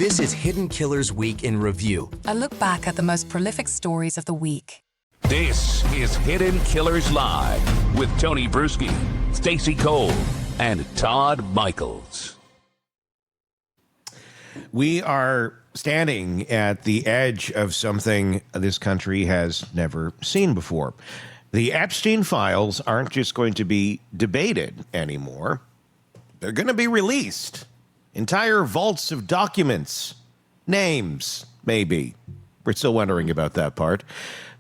This is Hidden Killers Week in Review. A look back at the most prolific stories of the week. This is Hidden Killers Live with Tony Brueski, Stacey Cole, and Todd Michaels. We are standing at the edge of something this country has never seen before. The Epstein files aren't just going to be debated anymore. They're going to be released. Entire vaults of documents, names, maybe. We're still wondering about that part.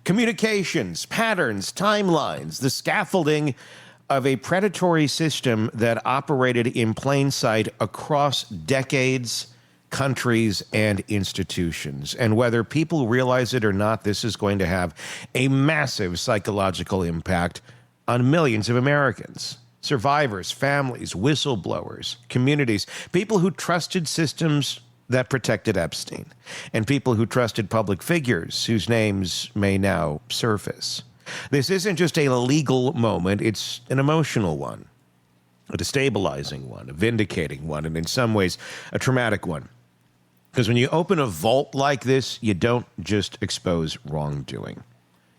Communications, patterns, timelines, the scaffolding of a predatory system that operated in plain sight across decades, countries, and institutions. And whether people realize it or not, this is going to have a massive psychological impact on millions of Americans. Survivors, families, whistleblowers, communities, people who trusted systems that protected Epstein, and people who trusted public figures whose names may now surface. This isn't just a legal moment, it's an emotional one, a destabilizing one, a vindicating one, and in some ways, a traumatic one. Because when you open a vault like this, you don't just expose wrongdoing.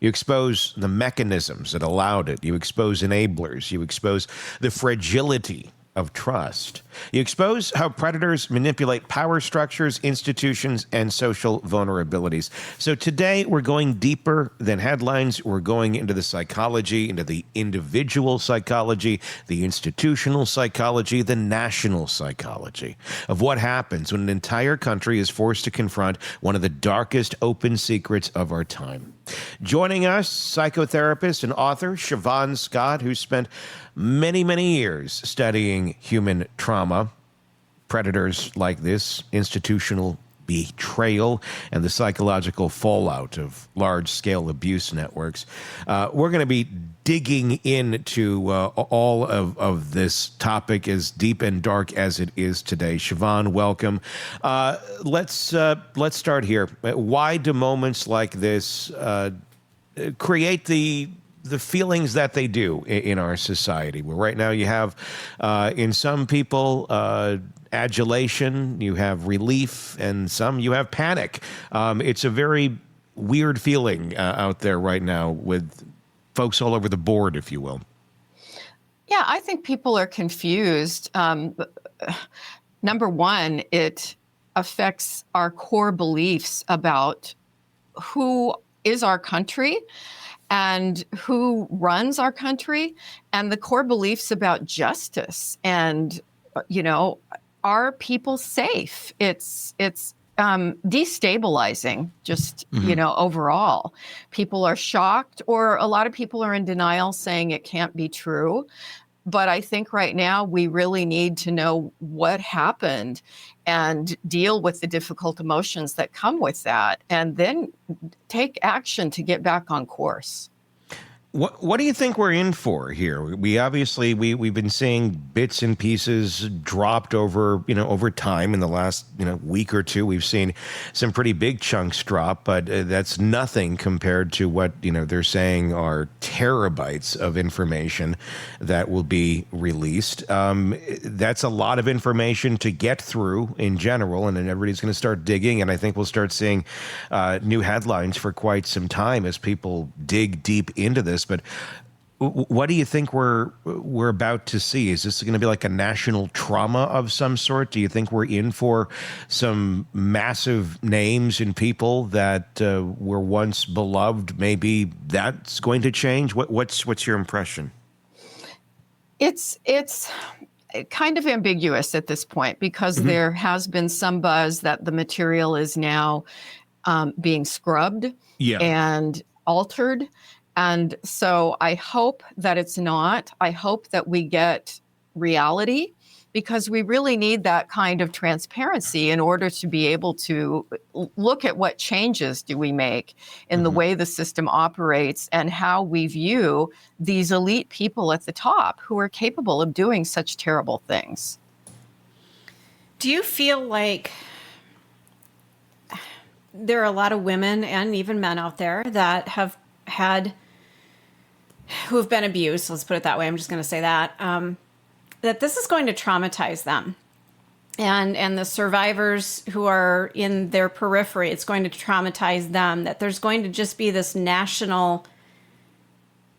You expose the mechanisms that allowed it. You expose enablers. You expose the fragility of trust. You expose how predators manipulate power structures, institutions, and social vulnerabilities. So today we're going deeper than headlines. We're going into the psychology, into the individual psychology, the institutional psychology, the national psychology of what happens when an entire country is forced to confront one of the darkest open secrets of our time. Joining us, psychotherapist and author Shavaun Scott, who spent many, many years studying human trauma, predators like this, institutional betrayal, and the psychological fallout of large-scale abuse networks. We're going to be digging into all of this topic, as deep and dark as it is today. Shavaun, welcome. Let's start here. Why do moments like this create the feelings that they do in our society? Well, right now you have, in some people, adulation, you have relief, and some you have panic. It's a very weird feeling out there right now with folks all over the board, if you will. Yeah, I think people are confused. Number one, it affects our core beliefs about who is our country and who runs our country, and the core beliefs about justice and, are people safe? It's destabilizing, just, overall. People are shocked, or a lot of people are in denial, saying it can't be true. But I think right now we really need to know what happened and deal with the difficult emotions that come with that, and then take action to get back on course. What do you think we're in for here? We obviously we've been seeing bits and pieces dropped over time in the last week or two. We've seen some pretty big chunks drop, but that's nothing compared to what they're saying are terabytes of information that will be released. That's a lot of information to get through in general, and then everybody's going to start digging, and I think we'll start seeing new headlines for quite some time as people dig deep into this. But what do you think we're about to see? Is this going to be like a national trauma of some sort? Do you think we're in for some massive names and people that were once beloved? Maybe that's going to change. What's your impression? It's kind of ambiguous at this point, because there has been some buzz that the material is now being scrubbed and altered. And so I hope that it's not. I hope that we get reality, because we really need that kind of transparency in order to be able to look at what changes do we make in the way the system operates and how we view these elite people at the top who are capable of doing such terrible things. Do you feel like there are a lot of women and even men out there that have who have been abused, let's put it that way, I'm just going to say that, that this is going to traumatize them? and the survivors who are in their periphery, it's going to traumatize them, that there's going to just be this national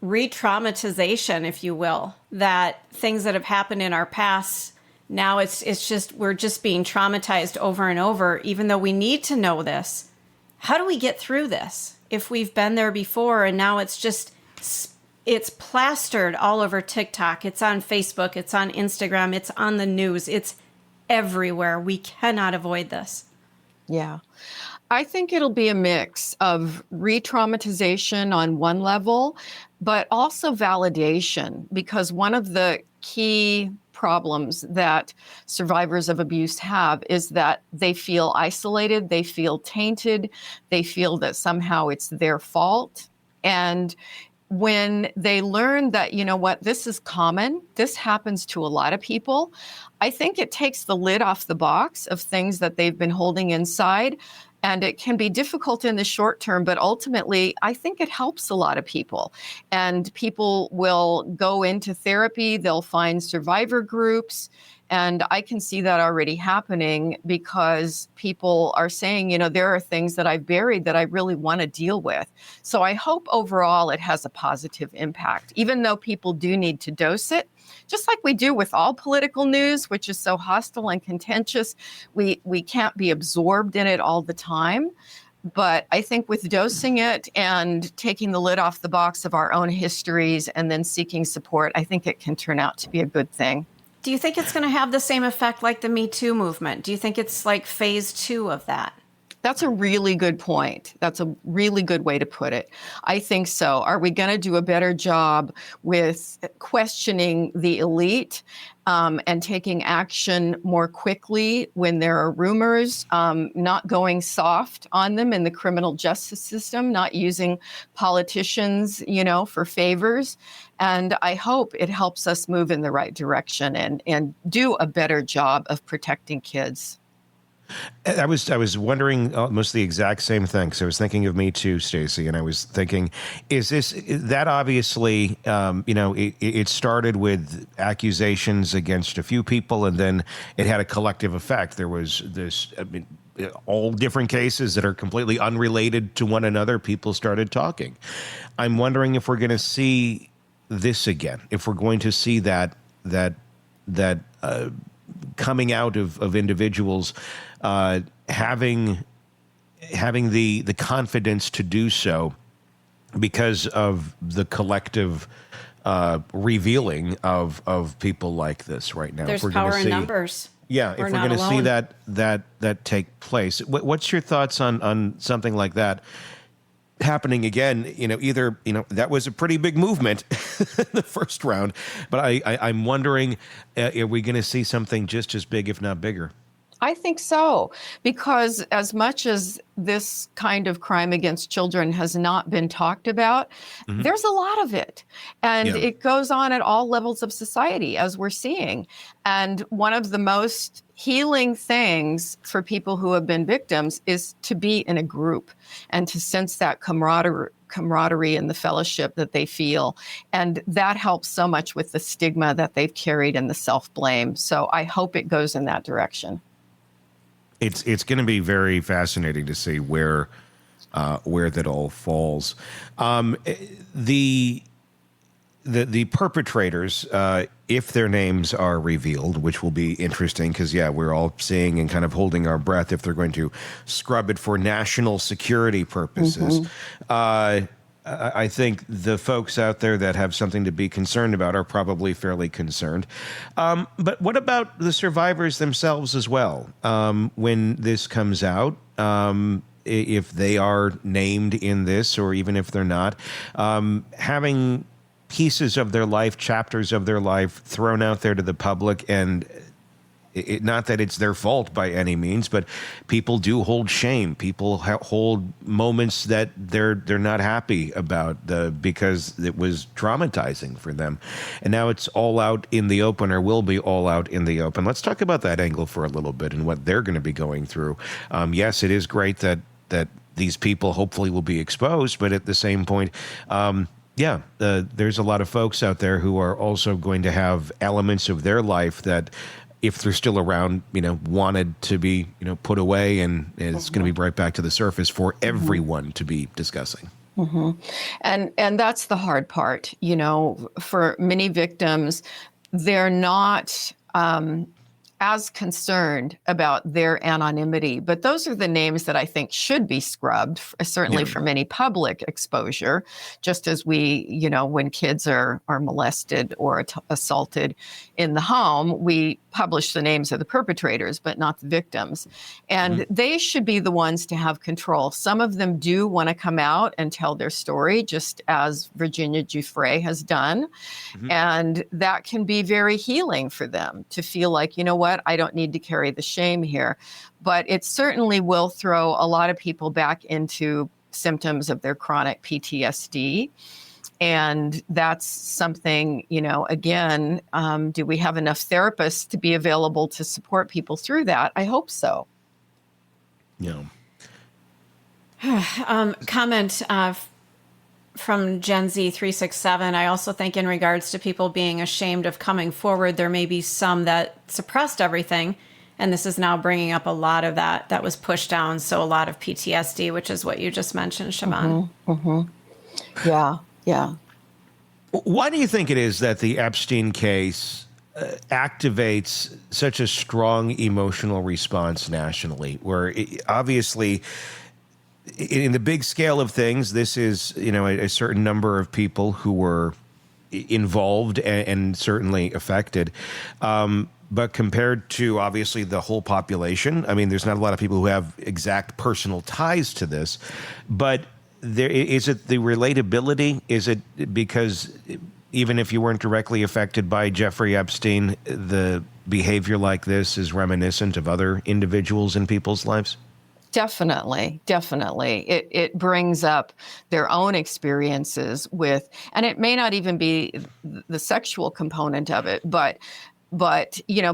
re-traumatization, if you will, that things that have happened in our past, now it's just, we're just being traumatized over and over, even though we need to know this. How do we get through this if we've been there before and now it's plastered all over TikTok, it's on Facebook, it's on Instagram, it's on the news, it's everywhere. We cannot avoid this. Yeah. I think it'll be a mix of re-traumatization on one level, but also validation, because one of the key problems that survivors of abuse have is that they feel isolated, they feel tainted, they feel that somehow it's their fault. And when they learn that, you know what, this is common, this happens to a lot of people, I think it takes the lid off the box of things that they've been holding inside. And it can be difficult in the short term, but ultimately, I think it helps a lot of people. And people will go into therapy, they'll find survivor groups. And I can see that already happening because people are saying, you know, there are things that I've buried that I really want to deal with. So I hope overall it has a positive impact, even though people do need to dose it. Just like we do with all political news, which is so hostile and contentious, we can't be absorbed in it all the time. But I think with dosing it and taking the lid off the box of our own histories and then seeking support, I think it can turn out to be a good thing. Do you think it's going to have the same effect like the Me Too movement? Do you think it's like phase 2 of that? That's a really good point. That's a really good way to put it. I think so. Are we going to do a better job with questioning the elite and taking action more quickly when there are rumors, not going soft on them in the criminal justice system, not using politicians, you know, for favors? And I hope it helps us move in the right direction and do a better job of protecting kids. I was wondering almost the exact same thing. So I was thinking of Me Too, Stacey, and I was thinking, is that obviously, it started with accusations against a few people, and then it had a collective effect. There was this, all different cases that are completely unrelated to one another. People started talking. I'm wondering if we're going to see this again, if we're going to see that coming out of individuals having the confidence to do so because of the collective revealing of people like this right now. There's power in numbers. Yeah, if we're going to see that take place. What's your thoughts on something like that happening again? Either that was a pretty big movement in the first round, but I'm wondering, are we going to see something just as big, if not bigger? I think so, because as much as this kind of crime against children has not been talked about, there's a lot of it. And it goes on at all levels of society, as we're seeing. And one of the most healing things for people who have been victims is to be in a group and to sense that camaraderie and the fellowship that they feel. And that helps so much with the stigma that they've carried and the self-blame. So I hope it goes in that direction. It's going to be very fascinating to see where that all falls. The perpetrators, if their names are revealed, which will be interesting because, we're all seeing and kind of holding our breath if they're going to scrub it for national security purposes. I think the folks out there that have something to be concerned about are probably fairly concerned. But what about the survivors themselves as well? When this comes out, if they are named in this, or even if they're not, having pieces of their life, chapters of their life thrown out there to the public, and not that it's their fault by any means, but people do hold shame. People hold moments that they're not happy about because it was traumatizing for them. And now it's all out in the open, or will be all out in the open. Let's talk about that angle for a little bit and what they're going to be going through. Yes, it is great that these people hopefully will be exposed, but at the same point, there's a lot of folks out there who are also going to have elements of their life that if they're still around, wanted to be, put away, and it's going to be right back to the surface for everyone to be discussing. Mm-hmm. And that's the hard part. For many victims, they're not as concerned about their anonymity, but those are the names that I think should be scrubbed, certainly from any public exposure, just as we, when kids are molested or assaulted in the home, we publish the names of the perpetrators, but not the victims. And they should be the ones to have control. Some of them do want to come out and tell their story, just as Virginia Giuffre has done. And that can be very healing for them to feel like, you know what, I don't need to carry the shame here. But it certainly will throw a lot of people back into symptoms of their chronic PTSD. And that's something, again, do we have enough therapists to be available to support people through that? I hope so. Yeah. Comment from Gen Z 367. I also think in regards to people being ashamed of coming forward, there may be some that suppressed everything. And this is now bringing up a lot of that was pushed down. So a lot of PTSD, which is what you just mentioned, Shavaun. Yeah. Yeah. Why do you think it is that the Epstein case activates such a strong emotional response nationally, where obviously in the big scale of things, this is, a certain number of people who were involved and certainly affected. But compared to obviously the whole population, I mean, there's not a lot of people who have exact personal ties to this, but is it the relatability? Is it because even if you weren't directly affected by Jeffrey Epstein, the behavior like this is reminiscent of other individuals in people's lives? Definitely. It brings up their own experiences with, and it may not even be the sexual component of it, but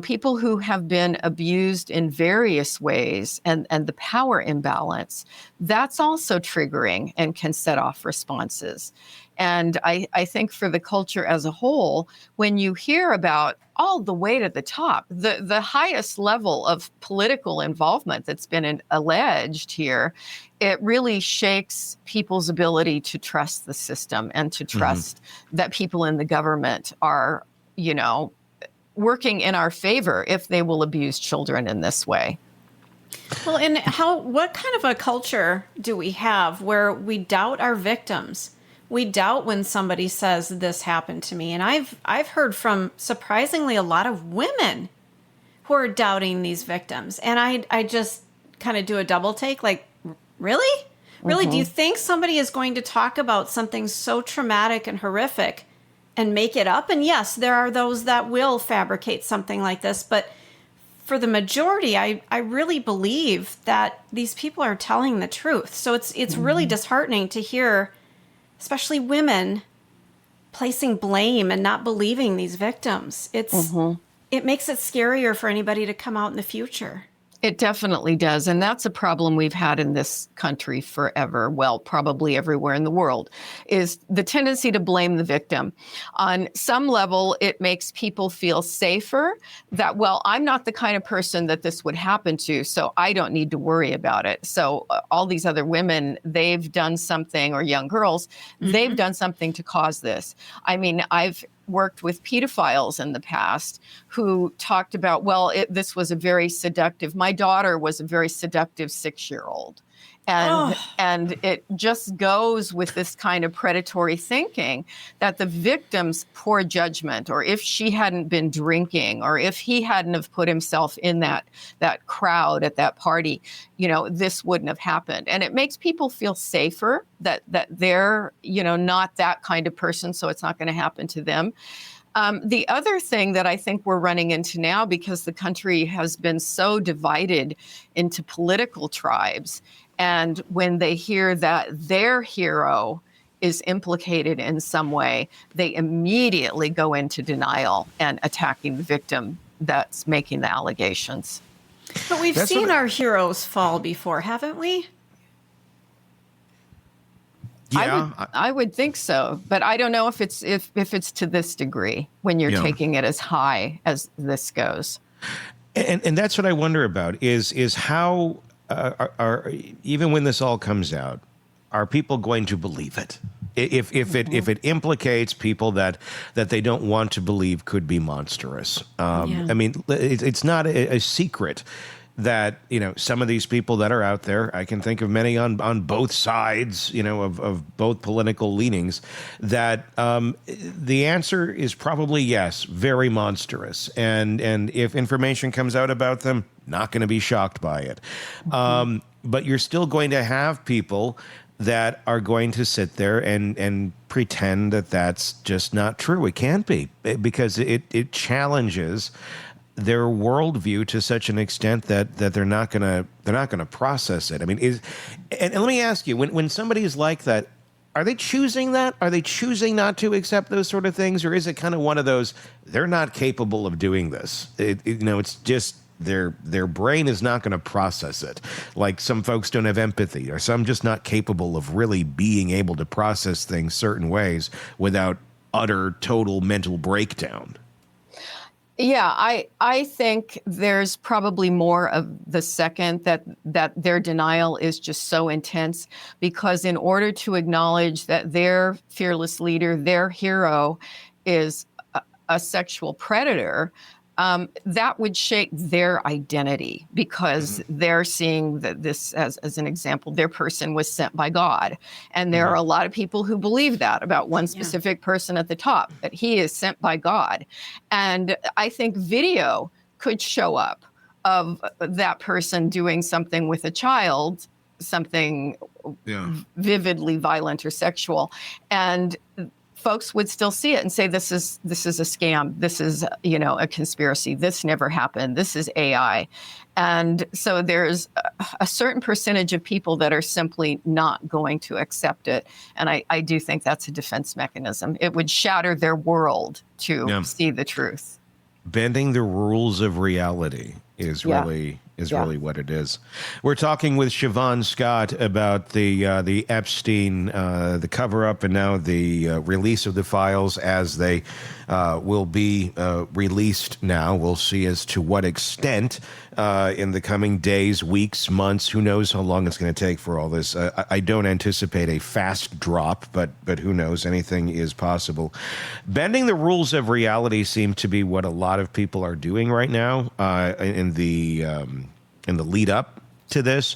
people who have been abused in various ways and the power imbalance, that's also triggering and can set off responses. And I think for the culture as a whole, when you hear about all the way to the top, the highest level of political involvement that's been alleged here, it really shakes people's ability to trust the system and to trust that people in the government are, working in our favor if they will abuse children in this way. Well, and what kind of a culture do we have where we doubt our victims? We doubt when somebody says this happened to me. And I've heard from surprisingly a lot of women who are doubting these victims. And I just kind of do a double take, like, really? Really? Do you think somebody is going to talk about something so traumatic and horrific and make it up? And yes, there are those that will fabricate something like this, but for the majority, I really believe that these people are telling the truth. So it's really disheartening to hear, especially women, placing blame and not believing these victims. It makes it scarier for anybody to come out in the future. It definitely does. And that's a problem we've had in this country forever. Well, probably everywhere in the world, is the tendency to blame the victim. On some level, it makes people feel safer that, well, I'm not the kind of person that this would happen to, so I don't need to worry about it. So all these other women, they've done something, or young girls, they've done something to cause this. I mean, I've worked with pedophiles in the past who talked about, well, this was a very seductive, my daughter was a very seductive 6-year-old. And it just goes with this kind of predatory thinking that the victim's poor judgment, or if she hadn't been drinking, or if he hadn't have put himself in that crowd at that party, this wouldn't have happened. And it makes people feel safer that they're, not that kind of person, so it's not going to happen to them. The other thing that I think we're running into now, because the country has been so divided into political tribes, and when they hear that their hero is implicated in some way, they immediately go into denial and attacking the victim that's making the allegations. But we've seen our heroes fall before, haven't we? Yeah, I would think so, but I don't know if it's to this degree when you're taking it as high as this goes. And that's what I wonder about is how are even when this all comes out, are people going to believe it? If it implicates people that they don't want to believe could be monstrous. I mean, it's not a secret that, some of these people that are out there, I can think of many on both sides, of both political leanings, that the answer is probably yes, very monstrous. And if information comes out about them, not going to be shocked by it. But you're still going to have people that are going to sit there and pretend that that's just not true. It can't be, because it challenges their worldview to such an extent that they're not gonna process it. I mean, and let me ask you, when somebody is like that, are they choosing that? Are they choosing not to accept those sort of things, or is it kind of one of those, they're not capable of doing this? It's just their brain is not going to process it. Like some folks don't have empathy, or some just not capable of really being able to process things certain ways without utter total mental breakdown. Yeah, I think there's probably more of the second, that their denial is just so intense, because in order to acknowledge that their fearless leader, their hero, is a sexual predator, that would shake their identity, because they're seeing this as an example. Their person was sent by God. And there are a lot of people who believe that about one specific person at the top, that he is sent by God. And I think video could show up of that person doing something with a child, something vividly violent or sexual. And folks would still see it and say, this is a scam. This is, a conspiracy. This never happened. This is AI. And so there's a certain percentage of people that are simply not going to accept it. And I do think that's a defense mechanism. It would shatter their world to see the truth. Bending the rules of reality is really what it is. We're talking with Shavaun Scott about the Epstein, the cover-up, and now the release of the files as they will be released now. We'll see as to what extent in the coming days, weeks, months. Who knows how long it's going to take for all this. I don't anticipate a fast drop, but who knows? Anything is possible. Bending the rules of reality seems to be what a lot of people are doing right now in the lead up to this.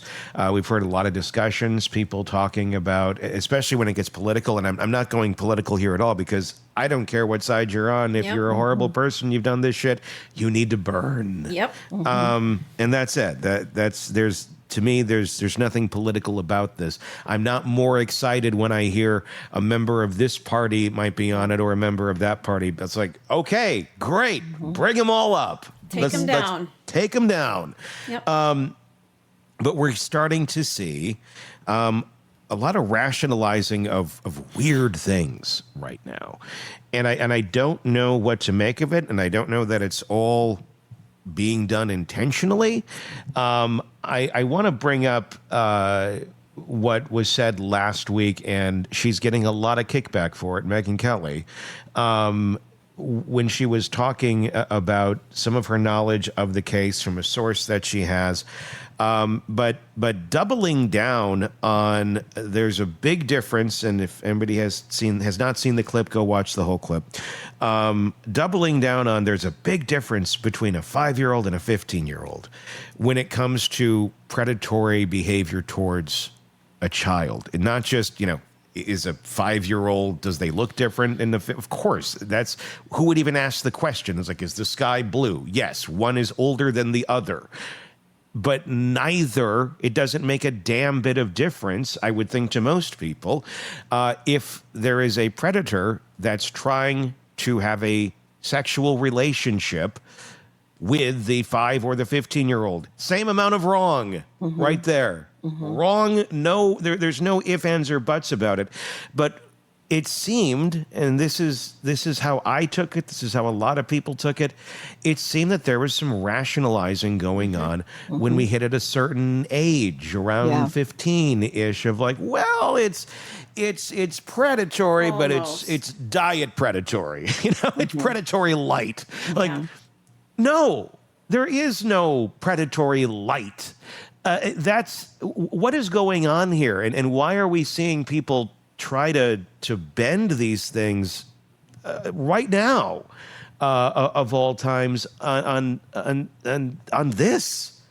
We've heard a lot of discussions, people talking about, especially when it gets political, and I'm not going political here at all, because I don't care what side you're on. If you're a horrible person, you've done this shit, you need to burn. Yep. And that's it. To me, there's nothing political about this. I'm not more excited when I hear a member of this party might be on it, or a member of that party. It's like, okay, great, bring them all up. Take them down. Take them down. Yep. But we're starting to see a lot of rationalizing of weird things right now, and I don't know what to make of it, and I don't know that it's all being done intentionally. I want to bring up what was said last week, and she's getting a lot of kickback for it, Megyn Kelly, when she was talking about some of her knowledge of the case from a source that she has. But doubling down on, there's a big difference, and if anybody has not seen the clip, go watch the whole clip. Doubling down on, there's a big difference between a 5-year-old and a 15-year-old when it comes to predatory behavior towards a child, and not just, is a 5-year-old, does they look different of course, that's who would even ask the question. It's like, is the sky blue? Yes, one is older than the other. But it doesn't make a damn bit of difference, I would think, to most people, if there is a predator that's trying to have a sexual relationship with the 5 or the 15-year-old. Same amount of wrong right there. Wrong, no, there's no ifs, ands, or buts about it. But it seemed, and this is how I took it, this is how a lot of people took it, it seemed that there was some rationalizing going on when we hit at a certain age, around 15-ish, of like, well, it's predatory, almost. but it's diet predatory. It's predatory light. Like, no, There is no predatory light. That's what is going on here, and why are we seeing people try to bend these things right now, of all times, on this?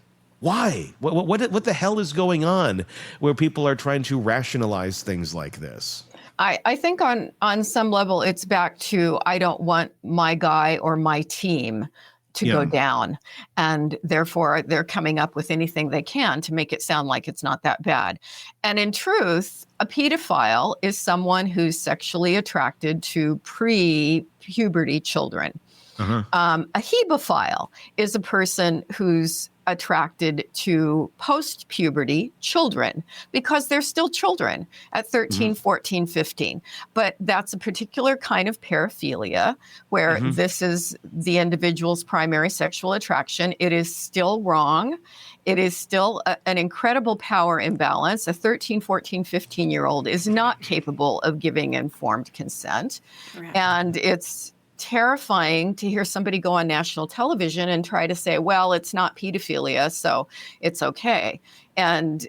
Why? What the hell is going on where people are trying to rationalize things like this? I think on some level it's back to, I don't want my guy or my team to go down. And therefore they're coming up with anything they can to make it sound like it's not that bad. And in truth, a pedophile is someone who's sexually attracted to pre-puberty children. A hebephile is a person who's attracted to post-puberty children because they're still children at 13, 14, 15. But that's a particular kind of paraphilia where this is the individual's primary sexual attraction. It is still wrong. It is still an incredible power imbalance. A 13, 14, 15-year-old is not capable of giving informed consent. Correct. And it's terrifying to hear somebody go on national television and try to say, well, it's not pedophilia, so it's okay. And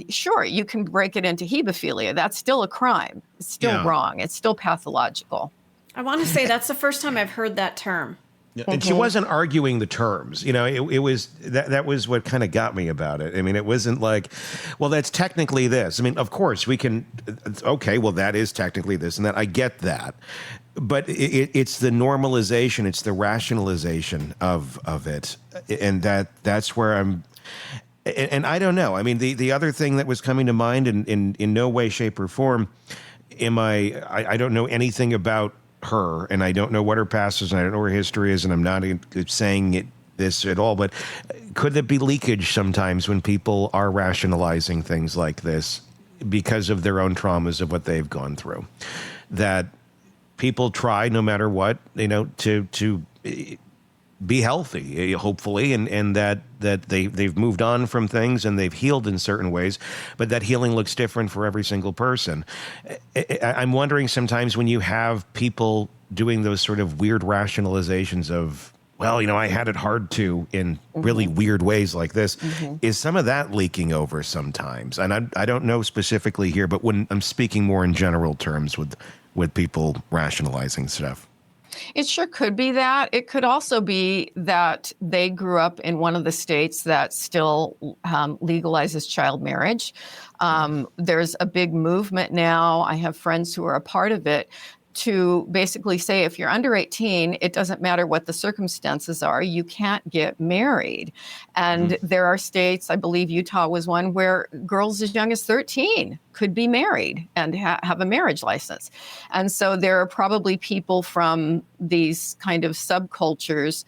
sure, you can break it into hebephilia. That's still a crime. It's still wrong. It's still pathological. I want to say that's the first time I've heard that term. Yeah. And she wasn't arguing the terms. It was that was what kind of got me about it. I mean, it wasn't like, well, that's technically this. I mean, of course we can. Okay, well, that is technically this and that. I get that, but it's the normalization, it's the rationalization of it, and that's where I'm. And I don't know. I mean, the other thing that was coming to mind in no way, shape, or form, I don't know anything about her, and I don't know what her past is, and I don't know what her history is, and I'm not saying this at all, but could there be leakage sometimes when people are rationalizing things like this because of their own traumas of what they've gone through? That people try, no matter what, to be healthy, hopefully, and that they've moved on from things and they've healed in certain ways, but that healing looks different for every single person. I'm wondering sometimes when you have people doing those sort of weird rationalizations of, well, I had it hard too, in really weird ways like this, is some of that leaking over sometimes? And I don't know specifically here, but when I'm speaking more in general terms with people rationalizing stuff. It sure could be that. It could also be that they grew up in one of the states that still legalizes child marriage. There's a big movement now. I have friends who are a part of it to basically say, if you're under 18, it doesn't matter what the circumstances are, you can't get married. And there are states, I believe Utah was one, where girls as young as 13 could be married and have a marriage license. And so there are probably people from these kind of subcultures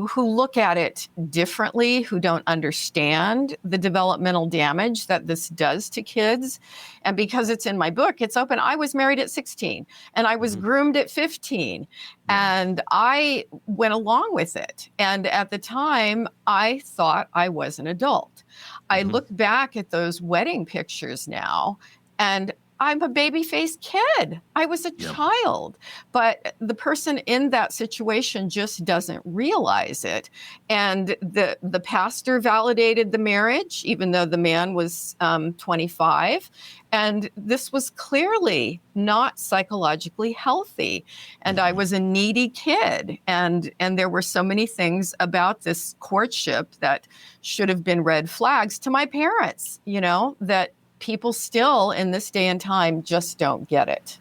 who look at it differently, who don't understand the developmental damage that this does to kids. And because it's in my book, it's open. I was married at 16 and I was groomed at 15 and I went along with it. And at the time, I thought I was an adult. I look back at those wedding pictures now and I'm a baby-faced kid. I was a child. But the person in that situation just doesn't realize it. And the pastor validated the marriage, even though the man was 25. And this was clearly not psychologically healthy. And I was a needy kid. And there were so many things about this courtship that should have been red flags to my parents, that people still in this day and time just don't get it.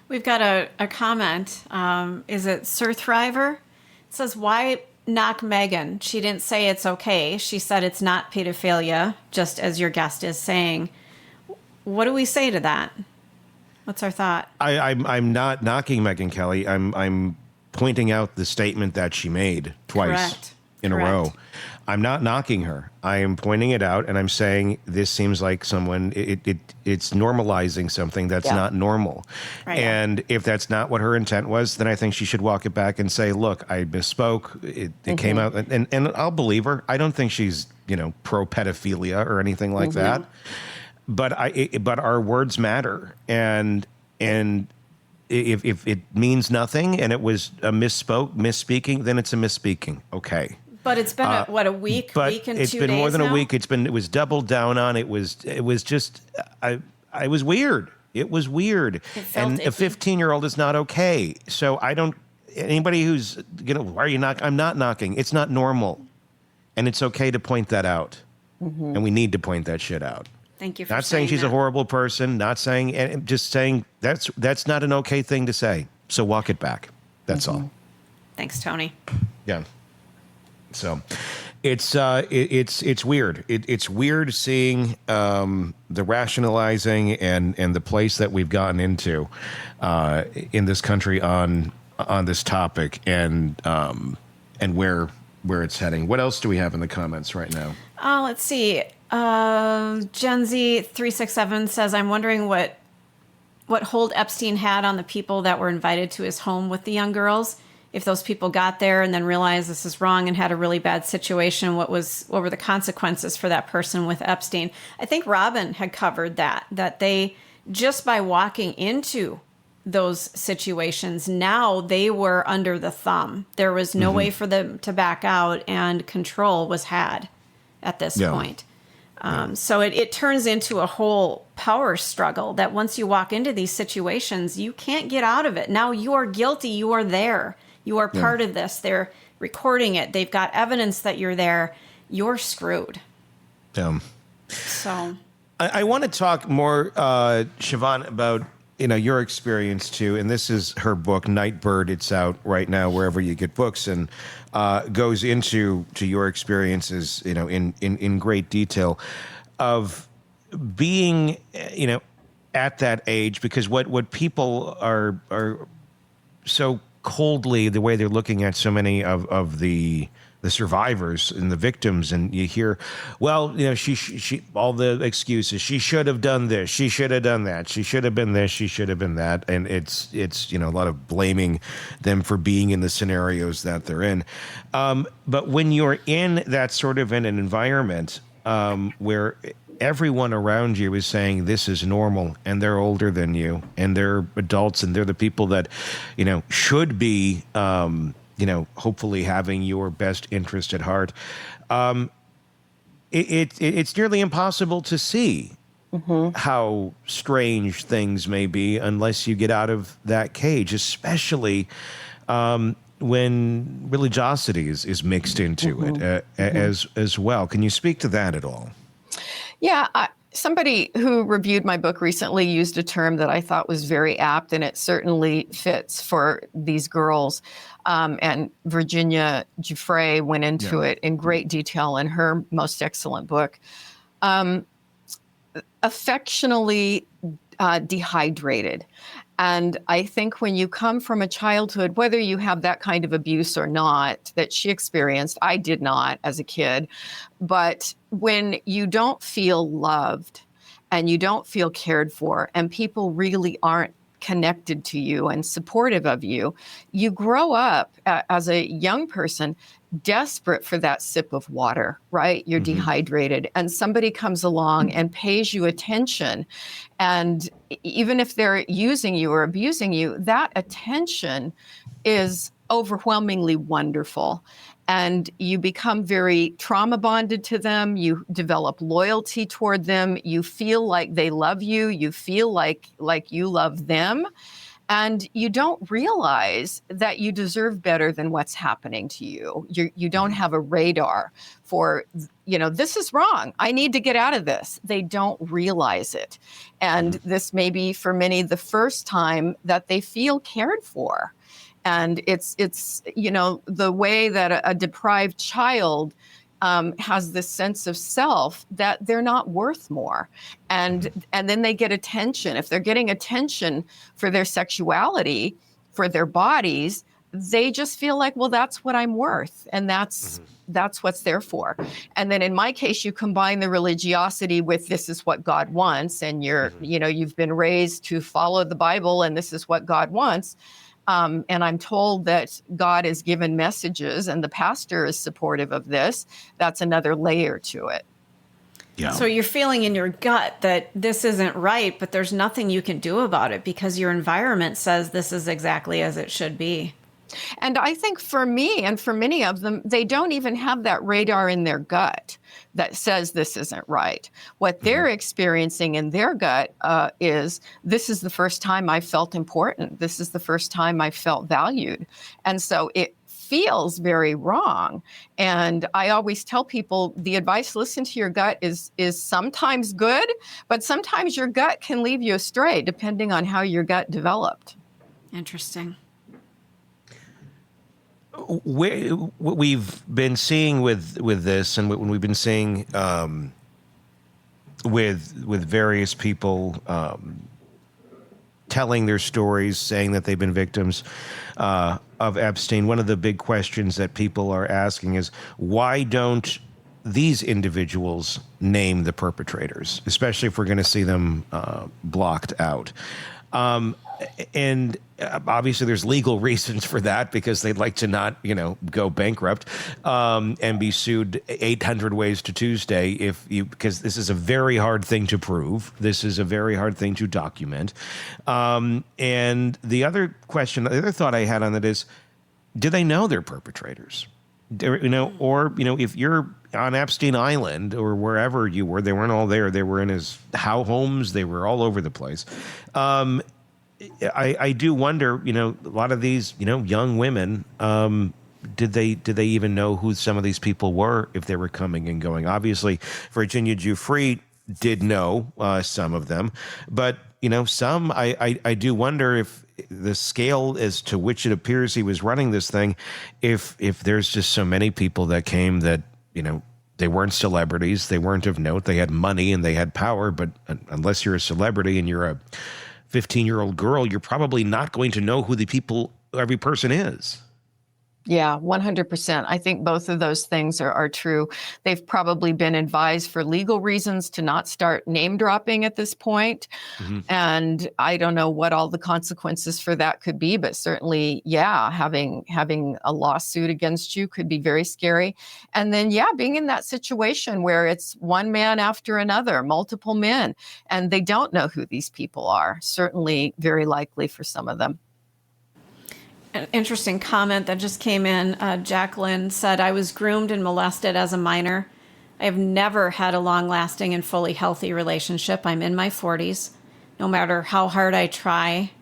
We've got a comment. Is it Sir Thriver? It says, why knock Megan? She didn't say it's okay. She said it's not pedophilia, just as your guest is saying. What do we say to that? What's our thought? I'm not knocking Megyn Kelly. I'm pointing out the statement that she made twice in a row. I'm not knocking her. I am pointing it out, and I'm saying this seems like someone. It's normalizing something that's not normal. Right. And if that's not what her intent was, then I think she should walk it back and say, "Look, I misspoke. It came out," and I'll believe her. I don't think she's pro pedophilia or anything like that. But but our words matter, and if it means nothing and it was a misspeaking, then it's a misspeaking. Okay. But it's been a week and 2 days now? It's been more than a week. It was doubled down on. It was just, I was weird. It was weird. And a 15-year-old is not okay. So anybody who's, why are you knocking? I'm not knocking. It's not normal. And it's okay to point that out. And we need to point that shit out. Thank you for Not saying she's a horrible person, not saying, just saying that's not an okay thing to say. So walk it back. That's all. Thanks, Tony. Yeah. So it's weird. It's weird seeing the rationalizing and the place that we've gotten into in this country on this topic and where it's heading. What else do we have in the comments right now? Let's see. Gen Z 367 says, I'm wondering what hold Epstein had on the people that were invited to his home with the young girls. If those people got there and then realized this is wrong and had a really bad situation, what were the consequences for that person with Epstein? I think Robin had covered that they, just by walking into those situations, now they were under the thumb. There was no way for them to back out, and control was had at this point. So it turns into a whole power struggle that once you walk into these situations, you can't get out of it. Now you are guilty. You are there. You are part of this. They're recording it. They've got evidence that you're there. You're screwed. So I want to talk more, Shavaun, about your experience too. And this is her book, Nightbird. It's out right now wherever you get books, and goes into your experiences, in great detail of being, at that age, because what people are so coldly, the way they're looking at so many of the survivors and the victims, and you hear, well, she all the excuses. She should have done this. She should have done that. She should have been this. She should have been that. And it's a lot of blaming them for being in the scenarios that they're in. But when you're in that sort of an environment where everyone around you is saying this is normal, and they're older than you, and they're adults, and they're the people that, should be, hopefully having your best interest at heart. It's nearly impossible to see how strange things may be unless you get out of that cage, especially when religiosity is mixed into it as well. Can you speak to that at all? Yeah, somebody who reviewed my book recently used a term that I thought was very apt, and it certainly fits for these girls. And Virginia Giuffre went into it in great detail in her most excellent book. Affectionately dehydrated. And I think when you come from a childhood, whether you have that kind of abuse or not that she experienced, I did not as a kid, but when you don't feel loved and you don't feel cared for, and people really aren't connected to you and supportive of you, you grow up as a young person desperate for that sip of water, right? You're dehydrated, and somebody comes along and pays you attention. And even if they're using you or abusing you, that attention is overwhelmingly wonderful. And you become very trauma bonded to them. You develop loyalty toward them. You feel like they love you. You feel like you love them. And you don't realize that you deserve better than what's happening to you. You don't have a radar for, this is wrong. I need to get out of this. They don't realize it. And this may be for many the first time that they feel cared for. And it's the way that a deprived child has this sense of self that they're not worth more. And then they get attention. If they're getting attention for their sexuality, for their bodies, they just feel like, well, that's what I'm worth. And that's what's there for. And then in my case, you combine the religiosity with this is what God wants. And you've been raised to follow the Bible, and this is what God wants. And I'm told that God has given messages and the pastor is supportive of this. That's another layer to it. Yeah. So you're feeling in your gut that this isn't right, but there's nothing you can do about it because your environment says this is exactly as it should be. And I think for me and for many of them, they don't even have that radar in their gut that says this isn't right. What they're experiencing in their gut is, this is the first time I felt important. This is the first time I felt valued. And so it feels very wrong. And I always tell people the advice, listen to your gut, is sometimes good, but sometimes your gut can lead you astray depending on how your gut developed. Interesting. What we've been seeing with this, and what we've been seeing with various people telling their stories, saying that they've been victims of Epstein, one of the big questions that people are asking is, why don't these individuals name the perpetrators, especially if we're going to see them blocked out? And obviously there's legal reasons for that, because they'd like to not, go bankrupt and be sued 800 ways to Tuesday because this is a very hard thing to prove. This is a very hard thing to document. And the other thought I had on that is, do they know they're perpetrators? If you're on Epstein Island or wherever you were, they weren't all there. They were in his homes. They were all over the place. I do wonder, a lot of these, young women, did they even know who some of these people were if they were coming and going? Obviously, Virginia Giuffre did know some of them, but some I do wonder if the scale as to which it appears he was running this thing, if there's just so many people that came that they weren't celebrities, they weren't of note, they had money and they had power, but unless you're a celebrity and you're a 15-year-old girl, you're probably not going to know who every person is. Yeah, 100%. I think both of those things are true. They've probably been advised for legal reasons to not start name dropping at this point. Mm-hmm. And I don't know what all the consequences for that could be, but certainly, yeah, having a lawsuit against you could be very scary. And then, being in that situation where it's one man after another, multiple men, and they don't know who these people are, certainly very likely for some of them. An interesting comment that just came in. Jacqueline said, I was groomed and molested as a minor. I have never had a long-lasting and fully healthy relationship. I'm in my 40s. No matter how hard I try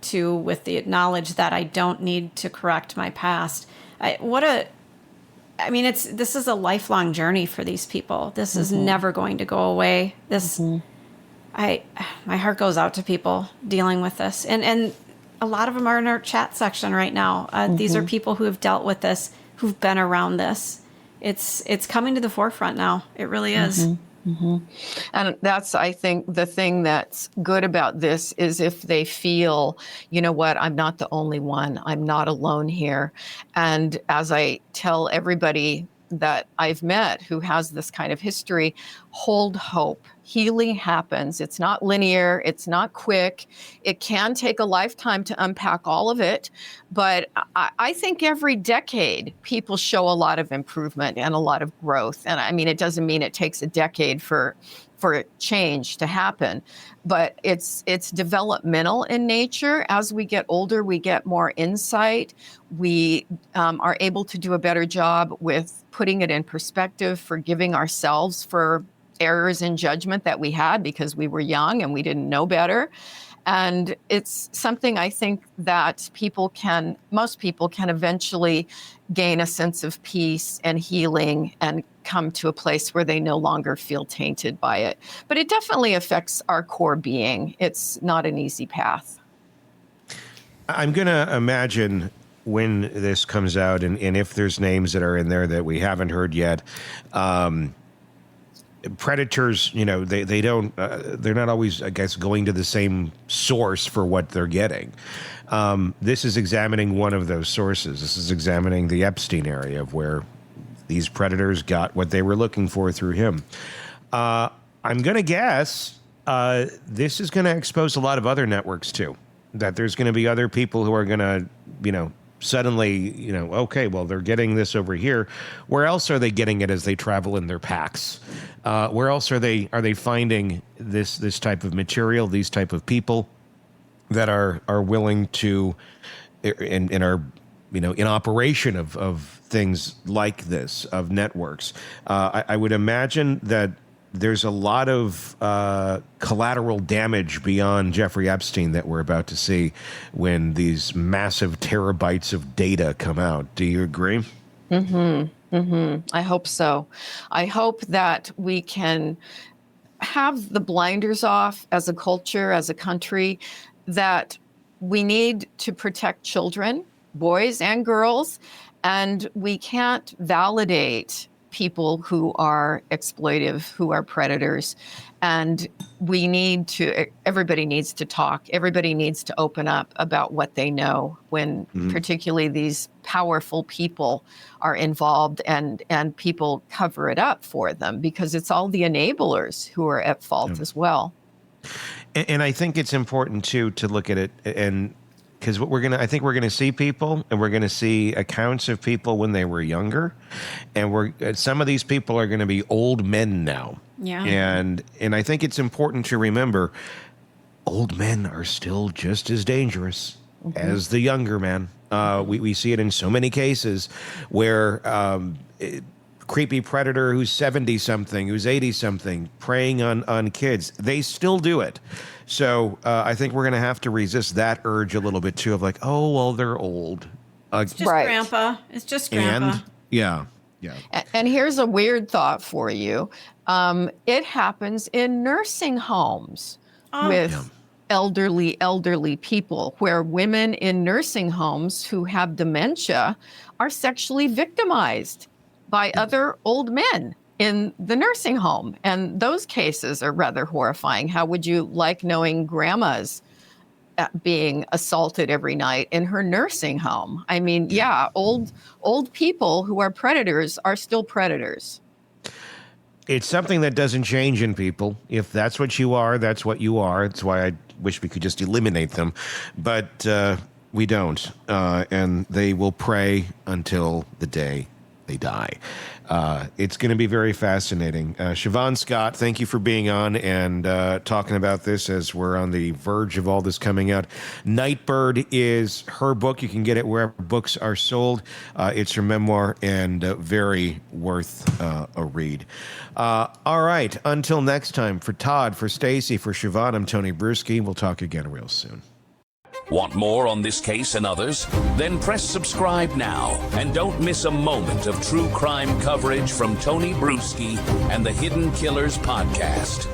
to, with the knowledge that I don't need to correct my past. This is a lifelong journey for these people. This is never going to go away. My heart goes out to people dealing with this. And a lot of them are in our chat section right now. These are people who have dealt with this, who've been around this. It's coming to the forefront now. It really is. And that's, I think, the thing that's good about this is if they feel, I'm not the only one. I'm not alone here. And as I tell everybody that I've met who has this kind of history, hold hope. Healing happens. It's not linear. It's not quick. It can take a lifetime to unpack all of it. But I think every decade, people show a lot of improvement and a lot of growth. And it doesn't mean it takes a decade for change to happen, but it's developmental in nature. As we get older, we get more insight. We are able to do a better job with putting it in perspective, forgiving ourselves for errors in judgment that we had because we were young and we didn't know better. And it's something I think that most people can eventually gain a sense of peace and healing and come to a place where they no longer feel tainted by it. But it definitely affects our core being. It's not an easy path. I'm going to imagine when this comes out and if there's names that are in there that we haven't heard yet, predators, they don't, they're not always, I guess, going to the same source for what they're getting. This is examining one of those sources. This is examining the Epstein area of where these predators got what they were looking for through him. I'm going to guess this is going to expose a lot of other networks too, that there's going to be other people who are going to, suddenly, okay, well, they're getting this over here. Where else are they getting it as they travel in their packs? Where else are they finding this type of material, these type of people that are willing to and are in operation of things like this, of networks. I would imagine that there's a lot of collateral damage beyond Jeffrey Epstein that we're about to see when these massive terabytes of data come out. Do you agree? I hope so. I hope that we can have the blinders off as a culture, as a country, that we need to protect children, boys and girls, and we can't validate people who are exploitive, who are predators. And everybody needs to talk. Everybody needs to open up about what they know when particularly these powerful people are involved, and people cover it up for them because it's all the enablers who are at fault as well. And I think it's important too to look at it, and because I think we're gonna see people, and we're gonna see accounts of people when they were younger, and some of these people are gonna be old men now. Yeah. And I think it's important to remember, old men are still just as dangerous as the younger men. We see it in so many cases where creepy predator who's 70-something, who's 80-something, preying on kids. They still do it. So I think we're going to have to resist that urge a little bit, too, of like, oh, well, they're old. It's just grandpa. It's just grandpa. And, yeah. And here's a weird thought for you. It happens in nursing homes with elderly people, where women in nursing homes who have dementia are sexually victimized by other old men in the nursing home. And those cases are rather horrifying. How would you like knowing grandma's being assaulted every night in her nursing home? I mean, old people who are predators are still predators. It's something that doesn't change in people. If that's what you are, that's what you are. That's why I wish we could just eliminate them. But we don't. And they will prey until the day they die. It's going to be very fascinating. Shavaun Scott, thank you for being on and talking about this as we're on the verge of all this coming out. Nightbird is her book. You can get it wherever books are sold. It's her memoir and very worth a read. All right. Until next time, for Todd, for Stacy, for Shavaun, I'm Tony Brueski. We'll talk again real soon. Want more on this case and others? Then press subscribe now and don't miss a moment of true crime coverage from Tony Brueski and the Hidden Killers podcast.